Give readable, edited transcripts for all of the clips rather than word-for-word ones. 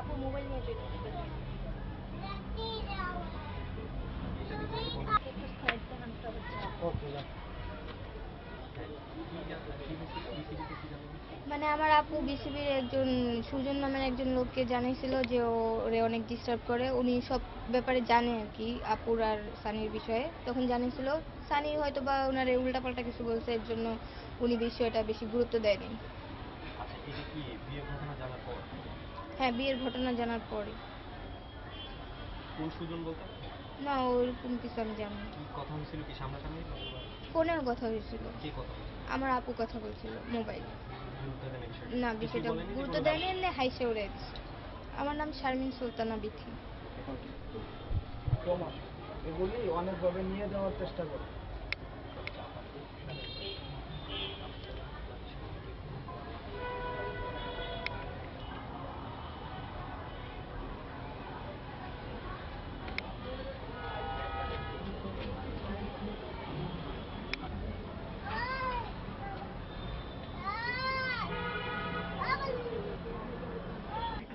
আপু মোবাইল নিয়ে বের হতে পারে। মানে আমার আপু বিসিবির একজন সুজন নামের একজন লোককে জানিয়েছিল যে ওরে অনেক ডিস্টার্ব করে, উনি সব ব্যাপারে জানে আর কি আপুর আর সানির বিষয়ে। তখন জানিয়েছিল সানি হয়তো বা ওনারে উল্টাপাল্টা কিছু বলছে, এর জন্য উনি বিষয়টা বেশি গুরুত্ব দেয়নি। আচ্ছা, এটা কি বিয়ের ঘটনা জানার পর? হ্যাঁ, বিয়ের ঘটনা জানার পরে। কোন সুজন বলতে? না, ওরকম কিছু আমি জানি না। কি কথা হয়েছিল, কি সামনাসামনি? ফোনেও কথা হয়েছিল। কি কথা বলছিল? আমার আপু কথা বলছিল মোবাইলে। গুরুত্ব দেন এই বিষয়টা? না, বিষয়টা গুরুত্ব দেয়নি, এমনি হাইসে উড়ে দিচ্ছে। আমার নাম শারমিন সুলতানা বিথি। এগুলি অনেকভাবে নিয়ে যাওয়ার চেষ্টা করে।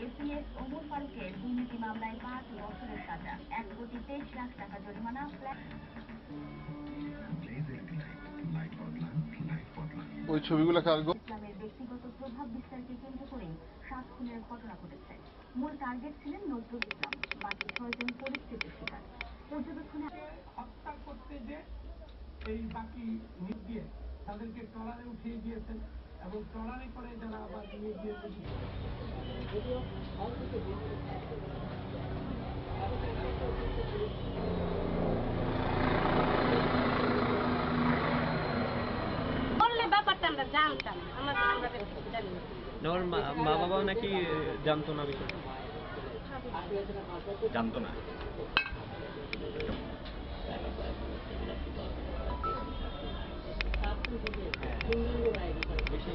এসিএস ওমর ফারুকের দুর্নীতি মামলায় 5 বছরের সাজা, 1 কোটি 23 লাখ টাকা জরিমানা। ওই ছবিগুলো কালগো ইসলামের ব্যক্তিগত প্রভাব বিস্তারকে কেন্দ্র করে 7 খুনের ঘটনা ঘটেছে। মূল টার্গেট ছিলেন নজরুল ইসলাম, বাকি 6 জন পরিস্থিতির শিকার। পর্যবেক্ষণে হত্যা করতে যে এই বাকি নিয়ে গিয়ে তাদেরকে ট্রলারে উঠিয়ে দিয়েছেন এবং ট্রলারে করে যারা আবার নিয়ে গিয়ে ব্যাপারটা আমরা জানতাম, আমরা জানি মা বাবা নাকি জানতো না বিষয়টা? জানতো না। বেশি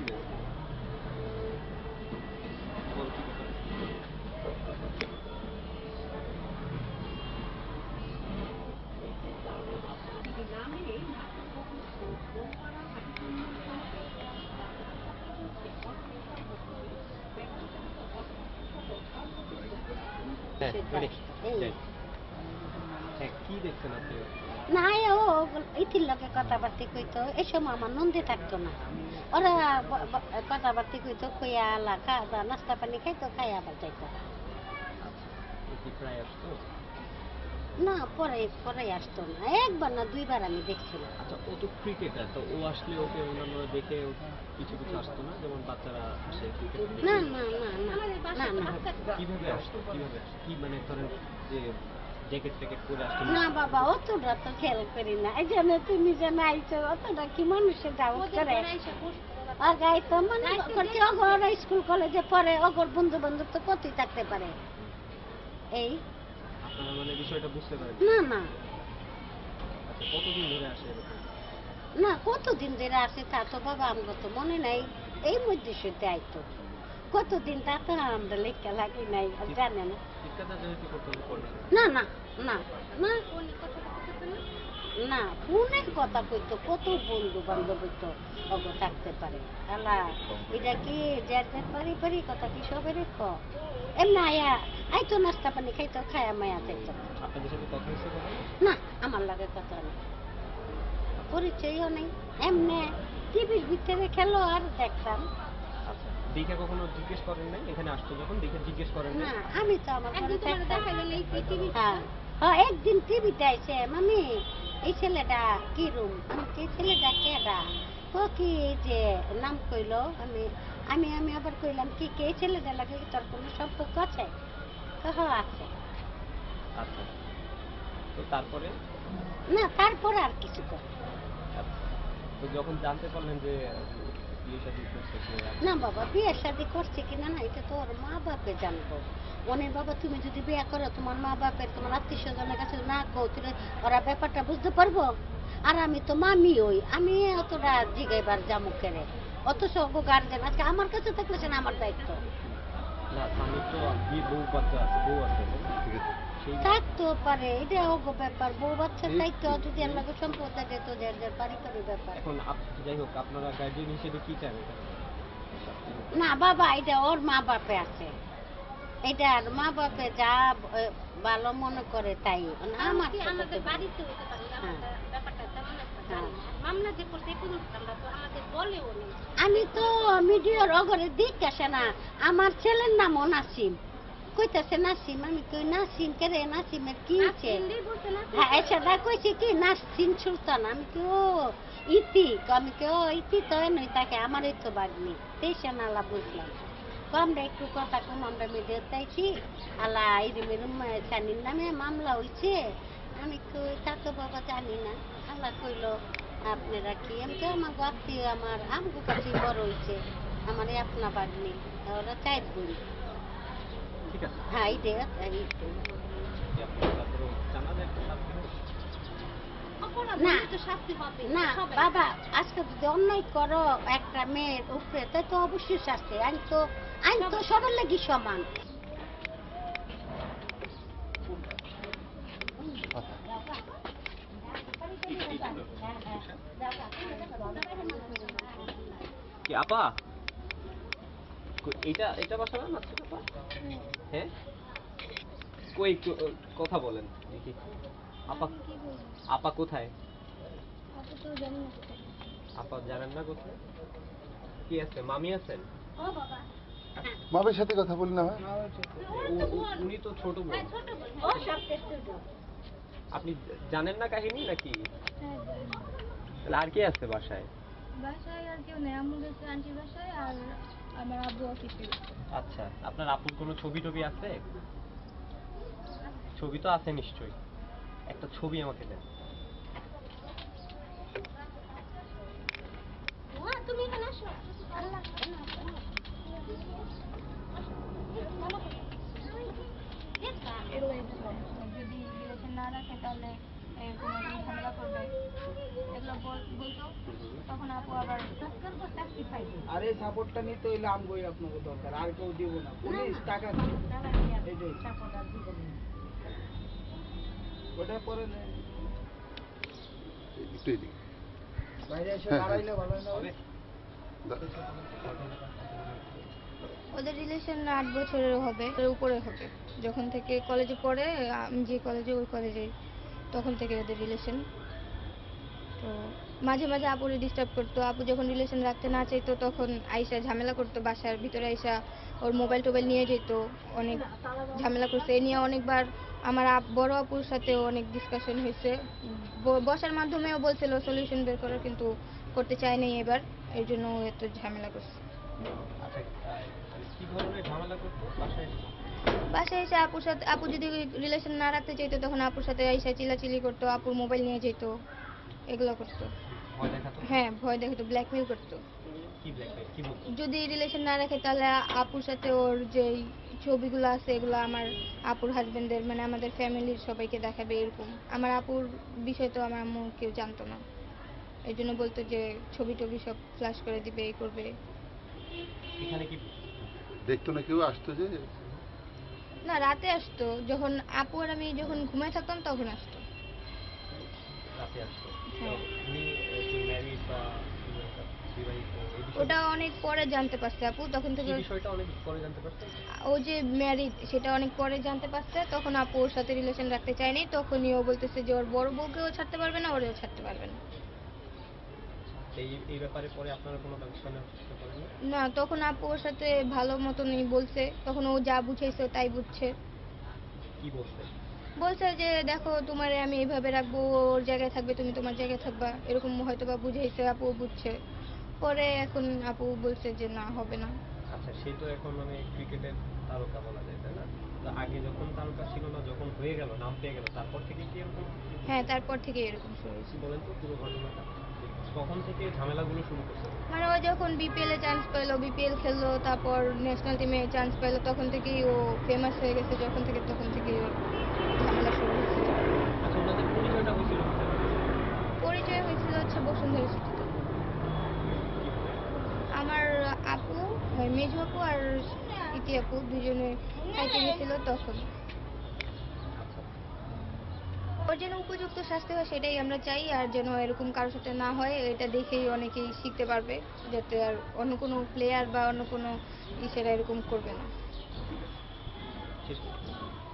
কি দেখছেন আপনি? না ও ইতির লগে কথাবার্তা কইতো, এই সময় আমার নন্দে থাকতো না। ওরা কথাবার্তা কইতো, কইয়া আলা খাওয়া দাওয়া নাস্তা পানি খাইতো, খাই আবার যাইতো। প্রায় আসতো না, পরে পরে আসতো না, একবার না দুইবার আমি দেখছিলাম। আচ্ছা, ও তো ক্রিকেটার, তো ও আসলে ওকে অন্যান্যরা দেখে কিছু কিছু আসতো না, যেমন বাচ্চারা আসে ক্রিকেট? না না না না না না কিভাবে আসতো? কি মানে ধরেন যে জ্যাকেট ট্যাকেট পরে আসতো? না বাবা, অতটা তো খেয়াল করি না। এই জন্য তুমি যে আইছো, অতটা কি মানুষের ডাউট করে আগাইতো মানে করছে। অগর স্কুল কলেজে পড়ে, অগর বন্ধু বান্ধব তো কতই থাকতে পারে। এই আপনারা মানে বিষয়টা বুঝতে পারেন না না আচ্ছা, কতদিন ধরে আসে এরকম? না, কতদিন ধরে আসে তা তো বাবা আমার তো মনে নাই। এই মধ্যে সেতে আইতো কতদিন তা তো আমরা লেখা লাগি নাই, জানে না। শিক্ষাটা যেহেতু করতে করে না না না না না, ফোনের কথা কইতো, কত বন্ধু বান্ধব হইতো অগ থাকতে পারে। আলা এটা কি যার যার পারি কথা কি সবের এমনি আয়া আইতো, নাস্তা পানি খাইতো, খায়া মায়া যাইতো। আপনাদের সাথে কথা হচ্ছে কখন? না, আমার লাগে কথা নেই, পরিচয়ও নেই। এমনি টিভির ভিতরে খেলো আর দেখতাম। আচ্ছা, দেখে কখনো জিজ্ঞেস করেন নাই? এখানে আসতো যখন দেখে জিজ্ঞেস করেন না, নাই? আমি তো আমার ঘরে দেখতাম। হ্যাঁ, একদিন টিভিতে আইছে, মামি এই ছেলেটা কি রুম, আমি এই ছেলেটা কেডা, তো কি যে নাম কইলো, আমি আমি আমি আবার কইলাম কি কে ছেলেটা লাগে, তোর কোনো সম্পর্ক আছে? তো হ্যাঁ আছে। আচ্ছা, তো তারপরে? না, তারপরে আর কিছু করে তো যখন জানতে পারলেন যে বিয়ে শাদী করছে সে? না বাবা, বিয়ে শাদী করছে কিনা না এটা তো ওর মা বাপে জানবো। অনেক বাবা, তুমি যদি বিয়ে করো তোমার মা বাপের, তোমার আত্মীয় স্বজনের কাছে না কও, তাহলে ওরা ব্যাপারটা বুঝতে পারবো। আর আমি তো মামি হই, আমি অতটা জিগাইবার জামুক কেড়ে, অথচ গার্জেন আছে আমার কাছে থাকলে সেটা আমার দায়িত্ব। না, স্বামীর তো বিয়ে বউ বাচ্চা আছে, বউ আছে, থাকতেও পারে, এটা ওগো ব্যাপার, বউ বাচ্চার দায়িত্ব যদি আল্লাহ সম্পদ যেত, যার যার পারিবারিক ব্যাপার। এখন যাই হোক, আপনারা গার্জিয়ান হিসেবে কি চান? না বাবা, এটা ওর মা বাপে আছে। এটা আর মা বাপে যা ভালো মনে করে তাই আমার তো আমাদের বাড়িতে হতে পারে আমরা ব্যাপারটা তেমন একটা জানি না। মামলা যে করতে কোনো আমরা তো আমাদের বলেও নেই। আমি তো মিডিয়ার অগরে দিক আসে না। আমার ছেলের নামও নাসিম, কইতাছে নাসিম, আমি কই নাসিম কে রে, নাসিমের কি হয়েছে? হ্যাঁ এসে কইছে কি নাসিম সুলতান, আমি কি ও ইতি, আমি কি ও ইতি তো নই তাকে আমারই তো বাগনি তেইশে নালা বুঝলাম। আমরা একটু কথা কম, আমরা মিডিয়া চাইছি আল্লাহ এরম সানির নামে মামলা হয়েছে। আমি কই তা তো বাবা জানি না। আল্লাহ কইলো আপনারা কি, আমি তো আমার আত্মীয় আমার আমগো কাছে বড় হয়েছে, আমার আপনা বাগনি, ওরা চাইত বলি। ঠিক আছে, হ্যাঁ এইটাই কি আপনি তারপরে জানালে একটা শাস্তি হোক। না তো শাস্তি হবে না সবাই। বাবা, আজকে যদি অন্যায় করো একটা মেয়ের উপরে তাই তো অবশ্যই শাস্তি। আইন তো সবার লাগি সমান। কি আপা, এটা এটা বাসা না নাচছে আপা? হ্যাঁ কই কথা বলেন দেখি। আপা কি বলবো? আপা কোথায়? আপু তো জানি না কোথায়। আপা জানেন না কোথায়? কি আছে, মামি আছেন? ও বাবা মামের সাথে কথা বলি না ভাই? উনি তো ছোট বোন। ছোট বোন ও সব ছোট। আপনি জানেন না কাহিনী নাকি? হ্যাঁ জানি। তাহলে আর কে আছে বাসায়? বাসায় আর কেউ নেই, আম্মু গেছে আন্টির বাসায় আর আমার আব্বু অফিসে গেছে। আচ্ছা, আপনার আপুর কোনো ছবি টবি আছে? ছবি তো আছে নিশ্চয়ই, একটা ছবি আমাকে দেন। মা তুমি এখানে আসো। আল্লাহ এগুলো যদি রিলেশন না রাখে তাহলে কোনো একদিন ঝামেলা করবে, এগুলো বলতো। তখন আপু আবার চাকরি পাইবে। আরে সাপোর্টটা নিতে হইলে আমগোই আপনাকে দরকার, আর কেউ দিব না। পুলিশ টাকা দিবে। এইটাই ওটা পরে নেই। একটু এদিকে। বাইরে এসে হ্যাঁ, দাঁড়াইলে ভালো হয় না? হবে? ওদের রিলেশন 8 বছরের হবে, এর উপরে হবে। যখন থেকে কলেজে পড়ে, আমি যে কলেজে ওই কলেজে, তখন থেকে ওদের রিলেশন। তো মাঝে মাঝে আপুরে ডিস্টার্ব করতো। আপু যখন রিলেশন রাখতে না চাইতো তখন আইসা ঝামেলা করতো, বাসার ভিতরে আইসা ওর মোবাইল টোবাইল নিয়ে যেত, অনেক ঝামেলা করছে। এ নিয়ে অনেকবার আমার বড় আপুর সাথে অনেক ডিসকাশন হয়েছে, বসার মাধ্যমেও বলছিল সলিউশন বের করার, কিন্তু করতে চায়নি এবার, এই জন্য ও এত ঝামেলা করছে। আচ্ছা, মানে কি ধরনের ঝামেলা করতো বাসায়? বাসায় এসে আপুর সাথে, আপু যদি রিলেশন না রাখতে চাইতো তখন আপুর সাথে এসে চিল্লাচিল্লি করতো, আপুর মোবাইল নিয়ে যেত, এগুলো করতো। ভয় দেখাতো? হ্যাঁ ভয় দেখাতো, ব্ল্যাকমেল করতো। কি ব্ল্যাকমেল, কি বলতো? যদি রিলেশন না রাখে তাহলে আপুর সাথে ওর যে ছবিগুলো আছে এগুলো আমার আপুর হাজবেন্ডের, মানে আমাদের ফ্যামিলির সবাইকে দেখাবে, এরকম। আমার আপুর বিষয় তো আমার আম্মু কেউ জানতো না, এই জন্য বলতো যে ছবি টবি সব ফ্ল্যাশ করে দিবে, এই করবে। এখানে কি দেখতো না কেউ আসতো যে? না রাতে আসতো, যখন আপু আর আমি যখন ঘুমায় থাকতাম তখন আসতো। রাতে আসতো? হ্যাঁ। উনি কি ম্যারিড বা বিবাহিত, এই বিষয়ে ওটা অনেক পরে জানতে পারছে আপু, তখন থেকে এই বিষয়টা অনেক পরে জানতে পারছেন? ও যে ম্যারিড সেটা অনেক পরে জানতে পারছে। তখন আপু ওর সাথে রিলেশন রাখতে চায়নি, তখনই ও বলতেছে যে ওর বড় বউকেও ছাড়তে পারবে না, ওরেও ছাড়তে পারবে না। এই ব্যাপারে পরে আপনারা কোনো ব্যবস্থা নেওয়ার চেষ্টা করেন না? না, তখন আপু ওর সাথে ভালো মতনই বলছে, তখন ও যা বুঝাইছে ও তাই বুঝছে। কি বলতে? বলছে যে দেখো তোমারে আমি এইভাবে রাখবো, ওর জায়গায় থাকবে, তুমি তোমার জায়গায় থাকবা, এরকম হয়তো বা বুঝাইছে, আপু বুঝছে। পরে এখন আপু বলছে যে না, হবে না। আচ্ছা, সে তো এখন মানে ক্রিকেটের তারকা বলা যায়, তাই না? তো আগে যখন তারকা ছিল না, যখন হয়ে গেল, নাম পেয়ে গেল, তারপর থেকে কি এরকম? হ্যাঁ তারপর থেকে এরকম শুরু হয়েছে। বলেন তো পুরো ঘটনাটা, কখন থেকে ঝামেলাগুলো শুরু করছে? মানে ও যখন বিপিএল এ চান্স পেলো, বিপিএল খেললো, তারপর ন্যাশনাল টিমে চান্স পেলো, তখন থেকেই ও ফেমাস হয়ে গেছে। যখন থেকে তখন থেকেই ওর ঝামেলা শুরু হয়েছে। আচ্ছা, ওনাদের পরিচয়টা হয়েছিল কোথায়? পরিচয় হয়েছিল হচ্ছে বসুন্ধরা সিটিতে। আমার আপু, মেজু আপু আর ইতি আপু দুজনে খাইতে গেছিল তখন। ওর যেন উপযুক্ত শাস্তি হয় সেটাই আমরা চাই, আর যেন এরকম কারোর সাথে না হয়, এটা দেখেই অনেকেই শিখতে পারবে, যাতে আর অন্য কোনো প্লেয়ার বা অন্য কোনো সেটা এরকম করবে না। শেষ করতে